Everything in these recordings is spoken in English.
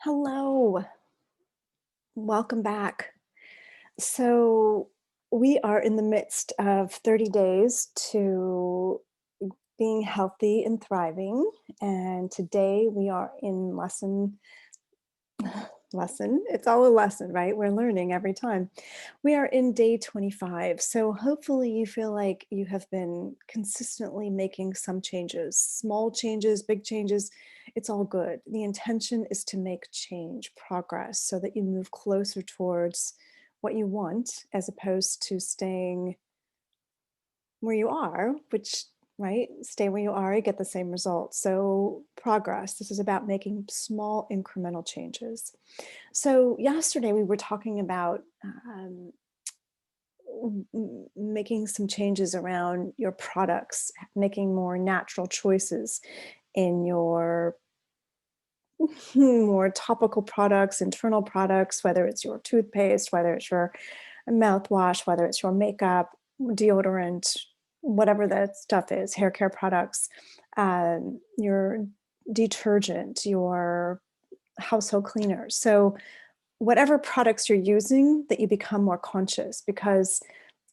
Hello, welcome back. So, we are in the midst of 30 days to being healthy and thriving. And today we are in lesson. It's all a lesson, right? We're learning every time. We are in day 25. So, hopefully, you feel like you have been consistently making some changes, small changes, big changes. It's all good. The intention is to make change, progress, so that you move closer towards what you want as opposed to staying where you are, which, right, stay where you are, you get the same result. So, progress, this is about making small incremental changes. So, yesterday we were talking about making some changes around your products, making more natural choices in your more topical products, internal products, whether it's your toothpaste, whether it's your mouthwash, whether it's your makeup, deodorant, whatever that stuff is, hair care products, your detergent, your household cleaners. So, whatever products you're using, that you become more conscious because,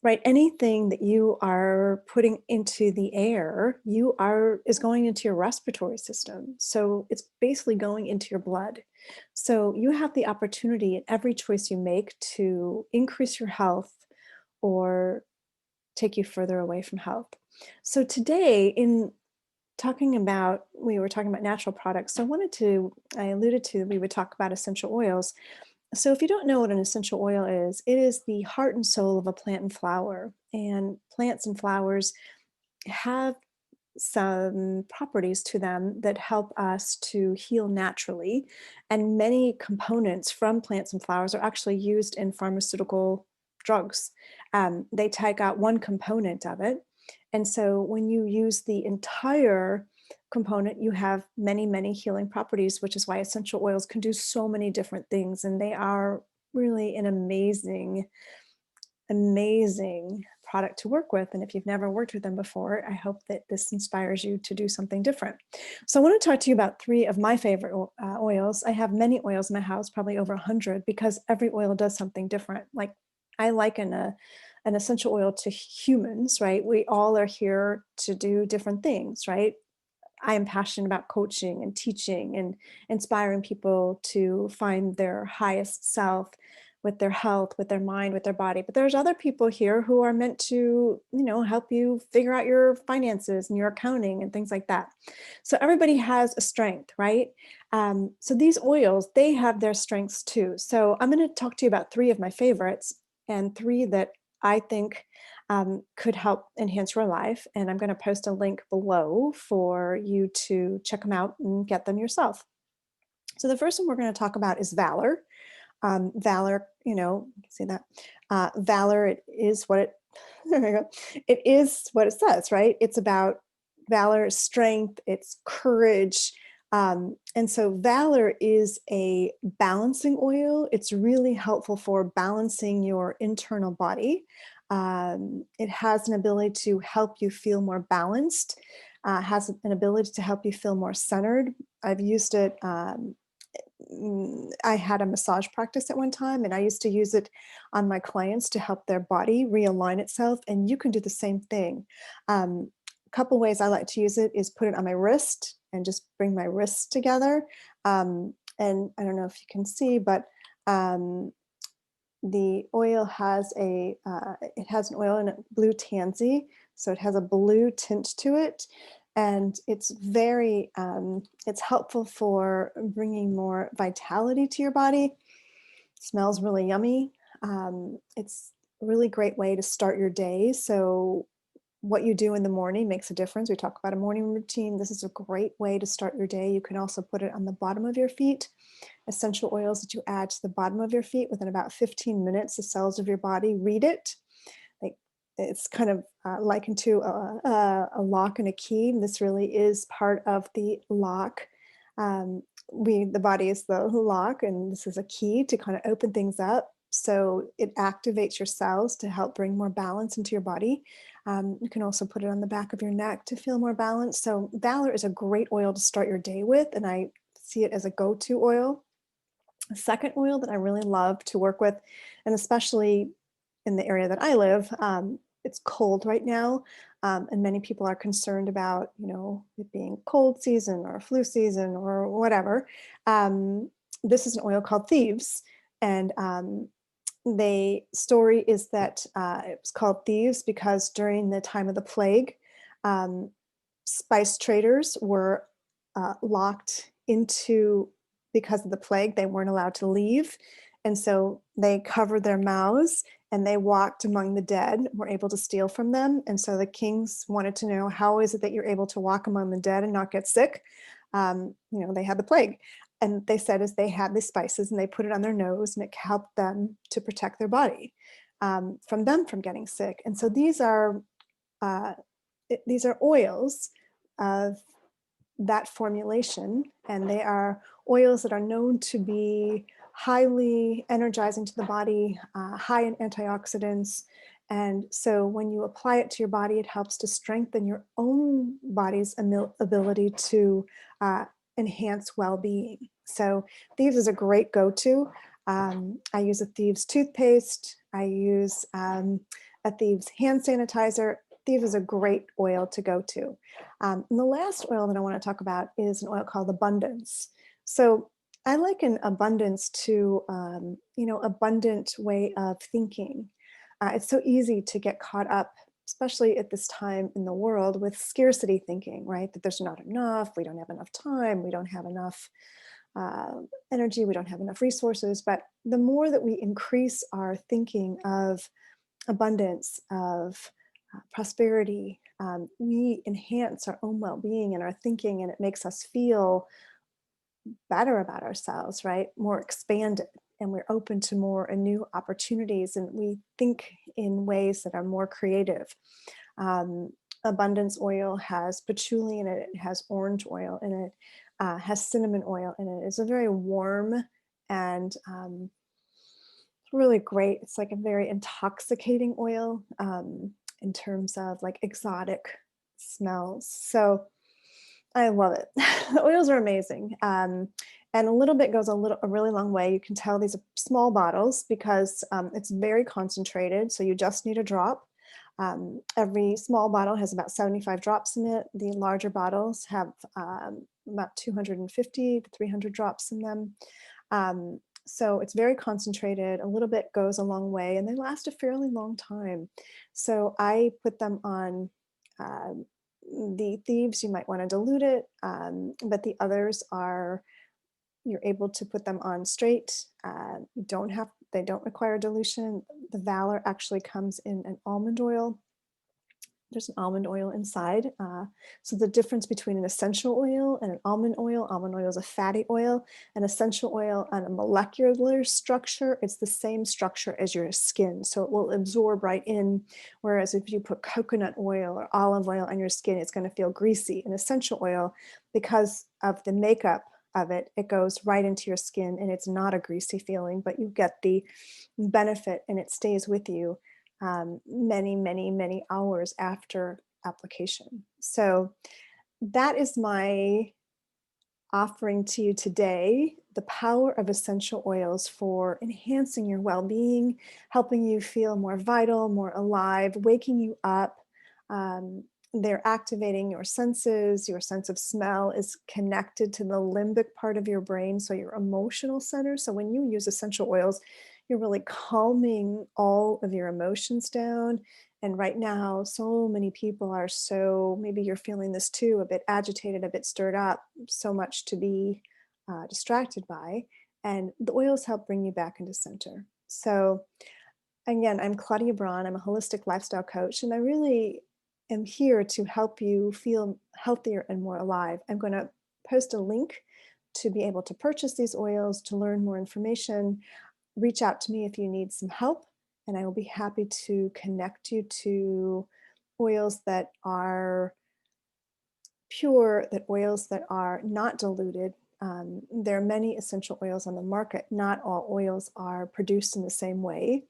right, anything that you are putting into the air, you are is going into your respiratory system. So it's basically going into your blood. So you have the opportunity in every choice you make to increase your health or take you further away from health. So today in we were talking about natural products. So I alluded to, we would talk about essential oils. So, if you don't know what an essential oil is, it is the heart and soul of a plant and flower. And plants and flowers have some properties to them that help us to heal naturally. And many components from plants and flowers are actually used in pharmaceutical drugs. They take out one component of it. And so when you use the entire component, you have many, many healing properties, which is why essential oils can do so many different things. And they are really an amazing product to work with. And if you've never worked with them before, I hope that this inspires you to do something different. So I want to talk to you about three of my favorite oils. I have many oils in my house, probably over 100, because every oil does something different. Like I liken an essential oil to humans, right? We all are here to do different things, right? I am passionate about coaching and teaching and inspiring people to find their highest self with their health, with their mind, with their body. But there's other people here who are meant to, help you figure out your finances and your accounting and things like that. So everybody has a strength, right? So these oils, they have their strengths too. So I'm going to talk to you about three of my favorites and three that I think could help enhance your life. And I'm going to post a link below for you to check them out and get them yourself. So the first one we're going to talk about is Valor. Valor, you can see that. Valor, it is what it, there we go. It is what it says, right? It's about valor, strength, it's courage. And so Valor is a balancing oil. It's really helpful for balancing your internal body. It has an ability to help you feel more balanced, has an ability to help you feel more centered. I've used it. I had a massage practice at one time, and I used to use it on my clients to help their body realign itself. And you can do the same thing. A couple ways I like to use it is put it on my wrist and just bring my wrists together. And I don't know if you can see, but um, the oil has it has an oil in it, blue tansy, so it has a blue tint to it, and it's very it's helpful for bringing more vitality to your body. Smells really yummy. It's a really great way to start your day. So what you do in the morning makes a difference. We talk about a morning routine. This is a great way to start your day. You can also put it on the bottom of your feet. Essential oils that you add to the bottom of your feet within about 15 minutes, the cells of your body read it. Like it's kind of likened to a lock and a key. This really is part of the lock. The body is the lock, and this is a key to kind of open things up. So it activates your cells to help bring more balance into your body. You can also put it on the back of your neck to feel more balanced. So Valor is a great oil to start your day with, and I see it as a go-to oil. A second oil that I really love to work with, and especially in the area that I live, it's cold right now, and many people are concerned about, it being cold season or flu season or whatever. Um, this is an oil called Thieves, and the story is that it was called Thieves because during the time of the plague, um, spice traders were locked into because of the plague. They weren't allowed to leave. And so they covered their mouths and they walked among the dead, were able to steal from them. And so the kings wanted to know, how is it that you're able to walk among the dead and not get sick? They had the plague. And they said as they had the spices and they put it on their nose and it helped them to protect their body from getting sick. And so uh, these are oils of that formulation, and they are oils that are known to be highly energizing to the body, high in antioxidants. And so when you apply it to your body, it helps to strengthen your own body's ability to uh, enhance well-being. So Thieves is a great go-to. I use a Thieves toothpaste. I use a Thieves hand sanitizer. Thieves is a great oil to go to. And the last oil that I want to talk about is an oil called Abundance. So I liken abundance to, abundant way of thinking. It's so easy to get caught up, especially at this time in the world, with scarcity thinking, right? That there's not enough, we don't have enough time, we don't have enough uh, energy, we don't have enough resources. But the more that we increase our thinking of abundance, of prosperity, we enhance our own well-being and our thinking, and it makes us feel better about ourselves, right? More expanded, and we're open to more and new opportunities, and we think in ways that are more creative. Um, Abundance oil has patchouli in it, it has orange oil in it, has cinnamon oil in it. It's a very warm and really great. It's like a very intoxicating oil in terms of like exotic smells. So I love it. The oils are amazing. And a little bit goes a really long way. You can tell these are small bottles because it's very concentrated. So you just need a drop. Every small bottle has about 75 drops in it. The larger bottles have about 250 to 300 drops in them. So it's very concentrated. A little bit goes a long way, and they last a fairly long time. So I put them on uh, the Thieves. You might want to dilute it, but the others are, you're able to put them on straight. They don't require dilution. The Valor actually comes in an almond oil. There's an almond oil inside. So the difference between an essential oil and an almond oil is a fatty oil. An essential oil on a molecular structure, it's the same structure as your skin. So it will absorb right in. Whereas if you put coconut oil or olive oil on your skin, it's going to feel greasy. An essential oil, because of the makeup of it, it goes right into your skin and it's not a greasy feeling, but you get the benefit and it stays with you many, many, many hours after application. So that is my offering to you today, the power of essential oils for enhancing your well-being, helping you feel more vital, more alive, waking you up. They're activating your senses. Your sense of smell is connected to the limbic part of your brain, so your emotional center. So when you use essential oils, you're really calming all of your emotions down. And right now, so many people are maybe you're feeling this too, a bit agitated, a bit stirred up, so much to be distracted by. And the oils help bring you back into center. So again, I'm Claudia Braun. I'm a holistic lifestyle coach, and I really am here to help you feel healthier and more alive. I'm going to post a link to be able to purchase these oils, to learn more information. Reach out to me if you need some help, and I will be happy to connect you to oils that are pure, that oils that are not diluted. There are many essential oils on the market. Not all oils are produced in the same way.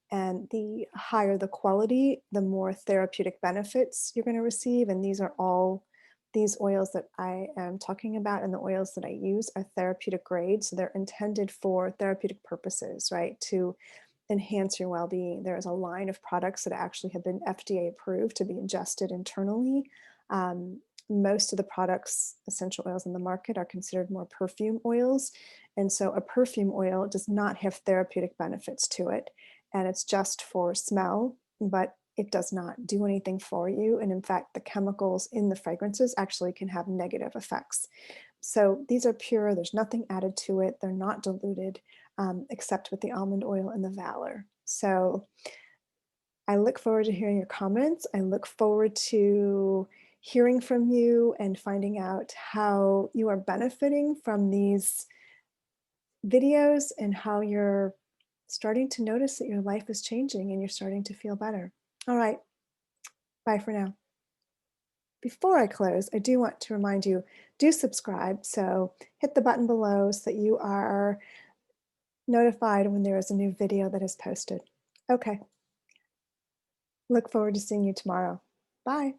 And the higher the quality, the more therapeutic benefits you're going to receive. And these these oils that I am talking about and the oils that I use are therapeutic grade. So they're intended for therapeutic purposes, right? To enhance your well-being. There is a line of products that actually have been FDA approved to be ingested internally. Most of the products, essential oils in the market, are considered more perfume oils. And so a perfume oil does not have therapeutic benefits to it. And it's just for smell, but it does not do anything for you. And in fact, the chemicals in the fragrances actually can have negative effects. So these are pure, there's nothing added to it. They're not diluted, except with the almond oil and the Valor. So I look forward to hearing your comments. I look forward to hearing from you and finding out how you are benefiting from these videos and how you're starting to notice that your life is changing and you're starting to feel better. All right, bye for now. Before I close, I do want to remind you, do subscribe. So hit the button below so that you are notified when there is a new video that is posted. Okay, look forward to seeing you tomorrow. Bye.